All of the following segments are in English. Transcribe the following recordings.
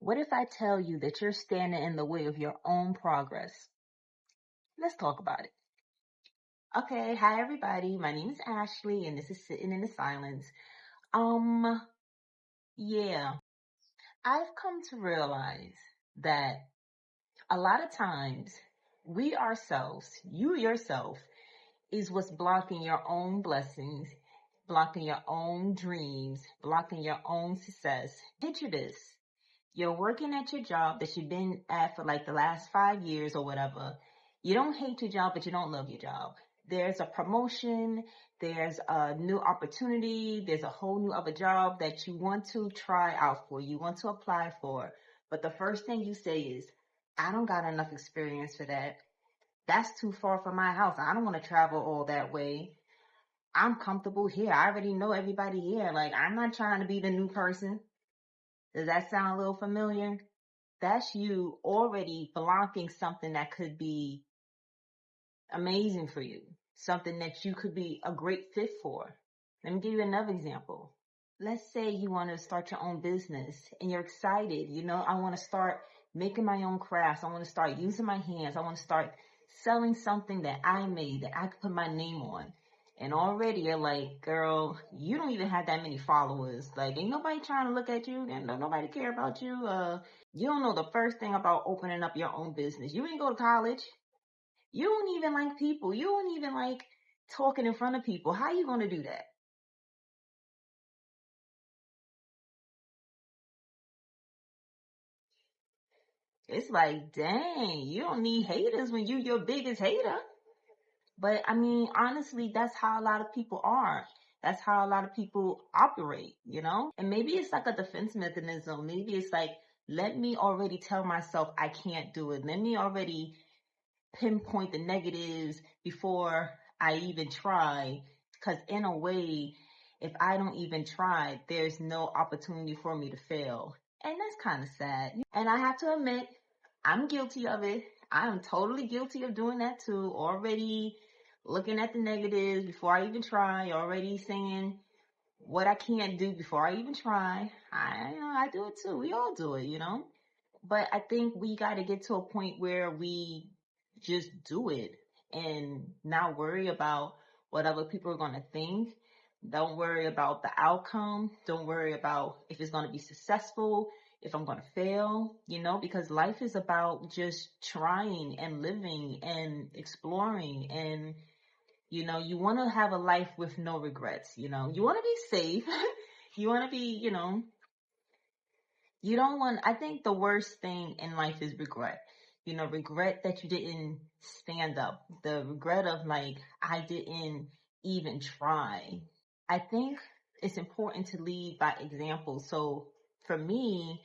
What if I tell you that you're standing in the way of your own progress? Let's talk about it. Okay, hi everybody. My name is Ashley and this is Sitting in the Silence. Um, yeah, I've come to realize that a lot of times we ourselves, you yourself, is what's blocking your own blessings, blocking your own dreams, blocking your own success. Picture this. You're working at your job that you've been at for like the last 5 years or whatever. You don't hate your job, but you don't love your job. There's a promotion, there's a new opportunity, there's a whole new other job that you want to try out for, you want to apply for. But the first thing you say is, I don't got enough experience for that. That's too far from my house. I don't want to travel all that way. I'm comfortable here. I already know everybody here. Like, I'm not trying to be the new person. Does that sound a little familiar? That's you already blocking something that could be amazing for you, something that you could be a great fit for. Let me give you another example. Let's say you want to start your own business and you're excited. I want to start making my own crafts. I want to start using my hands. I want to start selling something that I made that I could put my name on. And already you're like, girl, you don't even have that many followers. Like, ain't nobody trying to look at you. And nobody care about you. You don't know the first thing about opening up your own business. You ain't go to college. You don't even like people. You don't even like talking in front of people. How you going to do that? It's like, dang, you don't need haters when you your biggest hater. But I mean, honestly, that's how a lot of people are. That's how a lot of people operate. And maybe it's like a defense mechanism. Maybe it's like, let me already tell myself I can't do it. Let me already pinpoint the negatives before I even try. Because in a way, if I don't even try, there's no opportunity for me to fail. And that's kind of sad. And I have to admit, I'm guilty of it. I am totally guilty of doing that too. Already looking at the negatives before I even try, already saying what I can't do before I even try. I do it too. We all do it. But I think we got to get to a point where we just do it and not worry about what other people are going to think. Don't worry about the outcome. Don't worry about if it's going to be successful, if I'm going to fail, because life is about just trying and living and exploring. And, you want to have a life with no regrets. You want to be safe. You want to be. You don't want, I think the worst thing in life is regret. Regret that you didn't stand up. The regret of like, I didn't even try. I think it's important to lead by example. So for me,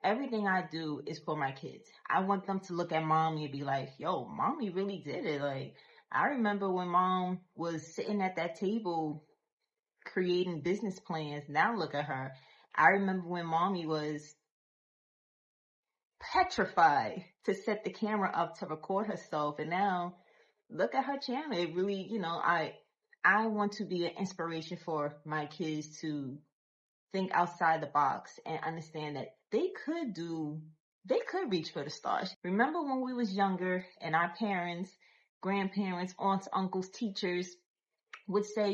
everything I do is for my kids. I want them to look at mommy and be like, yo, mommy really did it. Like, I remember when mom was sitting at that table creating business plans. Now look at her. I remember when mommy was petrified to set the camera up to record herself, and now look at her channel. It really, I want to be an inspiration for my kids to think outside the box and understand that they could reach for the stars. Remember when we was younger and our parents, grandparents, aunts, uncles, teachers would say,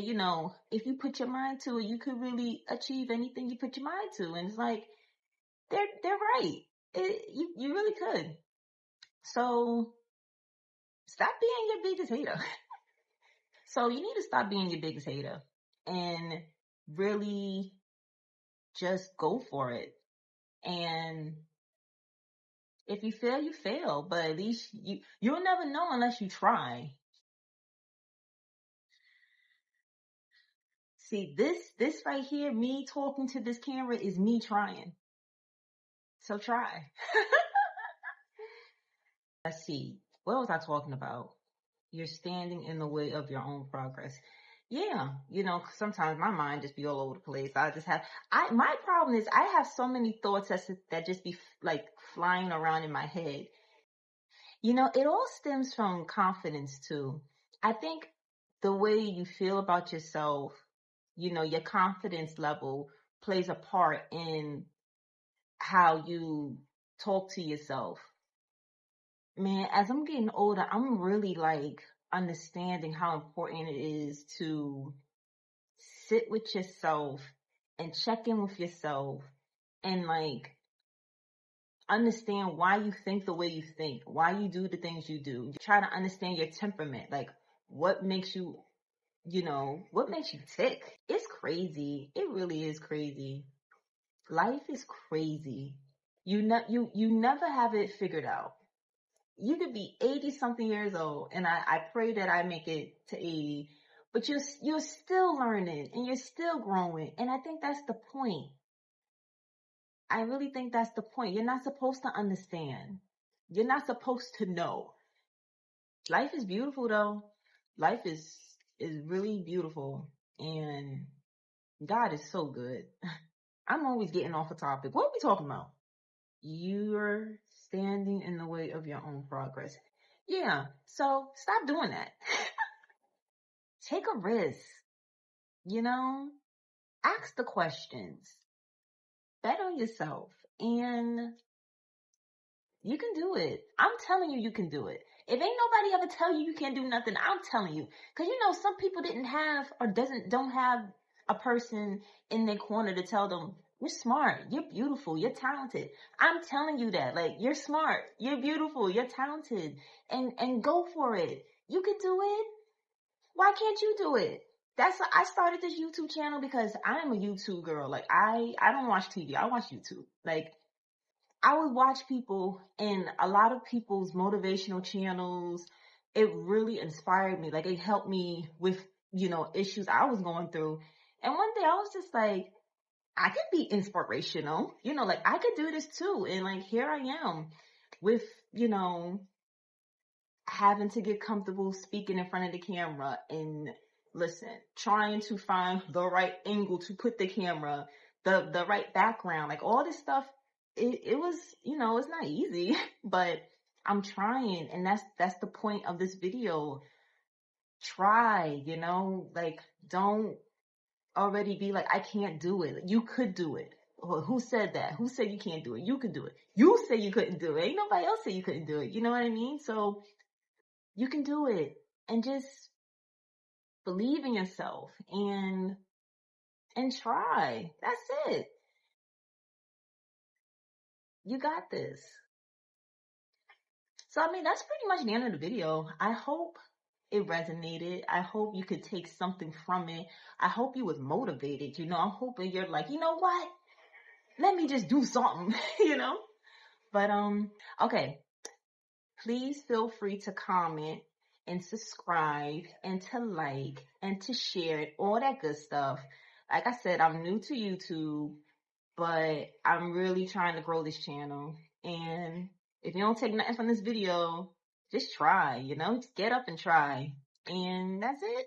if you put your mind to it, you could really achieve anything you put your mind to. And it's like, they're right. You really could. So stop being your biggest hater. So you need to stop being your biggest hater and really just go for it. And if you fail, you fail, but at least you'll never know unless you try. See, this right here, me talking to this camera is me trying. So try. Let's see. What was I talking about? You're standing in the way of your own progress. Yeah, sometimes my mind just be all over the place. My problem is I have so many thoughts that just be like flying around in my head. It all stems from confidence too. I think the way you feel about yourself, your confidence level plays a part in how you talk to yourself. Man, as I'm getting older, I'm really like understanding how important it is to sit with yourself and check in with yourself and like understand why you think the way you think, why you do the things you do. Try to understand your temperament, like what makes you, what makes you tick. It's crazy. It really is crazy. Life is crazy. You never have it figured out. You could be 80 something years old, and I pray that I make it to 80, but you're still learning and you're still growing. And I think that's the point. I really think that's the point. You're not supposed to understand. You're not supposed to know. Life is beautiful though. Life is really beautiful, and God is so good. I'm always getting off a topic. What are we talking about? You're standing in the way of your own progress. Yeah, so stop doing that. Take a risk, you know? Ask the questions. Bet on yourself. And you can do it. I'm telling you, you can do it. If ain't nobody ever tell you you can't do nothing, I'm telling you. Cause some people didn't have or don't have a person in their corner to tell them, you're smart, you're beautiful, you're talented. I'm telling you that. Like, you're smart, you're beautiful, you're talented. And go for it. You can do it. Why can't you do it? I started this YouTube channel because I am a YouTube girl. Like, I don't watch TV. I watch YouTube. Like, I would watch people, and a lot of people's motivational channels. It really inspired me. Like, it helped me with, issues I was going through. And one day I was just like, I could be inspirational, like I could do this too. And like, here I am with, having to get comfortable speaking in front of the camera and listen, trying to find the right angle to put the camera, the right background, like all this stuff. It was, it's not easy, but I'm trying. And that's the point of this video. Try, like, don't already be like, I can't do it. You could do it. Or who said that? Who said you can't do it? You could do it. You say you couldn't do it. Ain't nobody else say you couldn't do it. You know what I mean? So you can do it, and just believe in yourself and try. That's it. You got this. So, I mean, that's pretty much the end of the video. I hope it resonated. I hope you could take something from it. I hope you was motivated. I'm hoping you're like, you know what? Let me just do something, But, okay. Please feel free to comment and subscribe and to like and to share it, all that good stuff. Like I said, I'm new to YouTube, but I'm really trying to grow this channel. And if you don't take nothing from this video, just try, just get up and try. And that's it.